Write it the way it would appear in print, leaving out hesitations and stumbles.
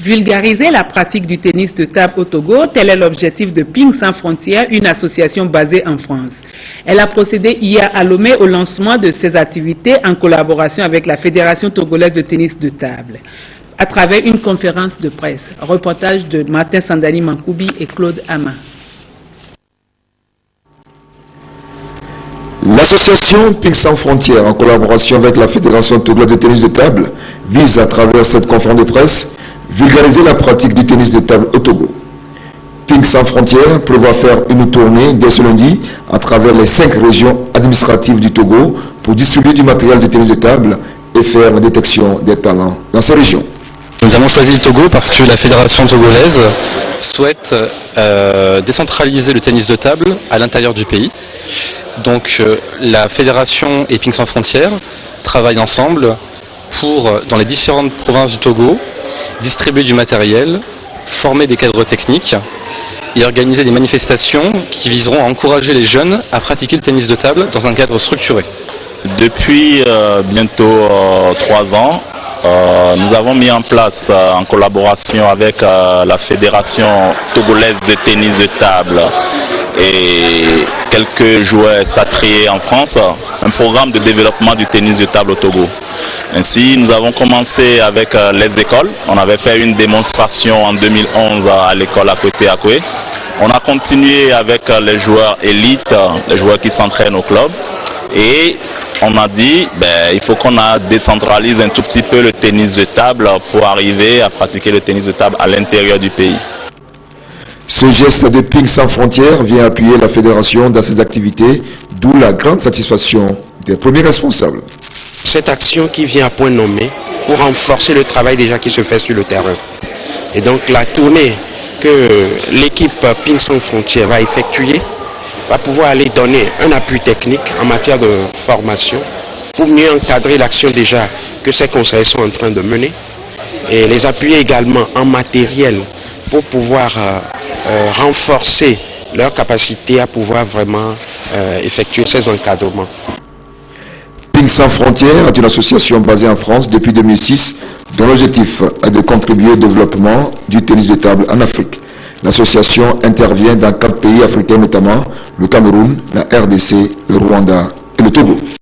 Vulgariser la pratique du tennis de table au Togo, tel est l'objectif de Ping Sans Frontières, une association basée en France. Elle a procédé hier à Lomé au lancement de ses activités en collaboration avec la Fédération togolaise de tennis de table, à travers une conférence de presse. Reportage de Martin Sandani Mankoubi et Claude Ama. L'association Ping Sans Frontières, en collaboration avec la Fédération togolaise de tennis de table, vise à travers cette conférence de presse vulgariser la pratique du tennis de table au Togo. Ping Sans Frontières prévoit faire une tournée dès ce lundi à travers les 5 régions administratives du Togo pour distribuer du matériel de tennis de table et faire la détection des talents dans ces régions. Nous avons choisi le Togo parce que la fédération togolaise souhaite décentraliser le tennis de table à l'intérieur du pays. Donc la fédération et Ping Sans Frontières travaillent ensemble pour, dans les différentes provinces du Togo, distribuer du matériel, former des cadres techniques et organiser des manifestations qui viseront à encourager les jeunes à pratiquer le tennis de table dans un cadre structuré. Depuis bientôt 3 ans, nous avons mis en place, en collaboration avec la Fédération togolaise de tennis de table et quelques joueurs expatriés en France, un programme de développement du tennis de table au Togo. Ainsi, nous avons commencé avec les écoles. On avait fait une démonstration en 2011 à l'école à côté à Koué. On a continué avec les joueurs élites, les joueurs qui s'entraînent au club. Et on a dit, il faut qu'on décentralise un tout petit peu le tennis de table pour arriver à pratiquer le tennis de table à l'intérieur du pays. Ce geste de Ping Sans Frontières vient appuyer la fédération dans ses activités, d'où la grande satisfaction des premiers responsables. Cette action qui vient à point nommé pour renforcer le travail déjà qui se fait sur le terrain. Et donc la tournée que l'équipe Ping Sans Frontières va effectuer va pouvoir aller donner un appui technique en matière de formation pour mieux encadrer l'action déjà que ces conseillers sont en train de mener et les appuyer également en matériel pour pouvoir renforcer leur capacité à pouvoir vraiment effectuer ces encadrements. Ping Sans Frontières est une association basée en France depuis 2006 dont l'objectif est de contribuer au développement du tennis de table en Afrique. L'association intervient dans 4 pays africains, notamment le Cameroun, la RDC, le Rwanda et le Togo.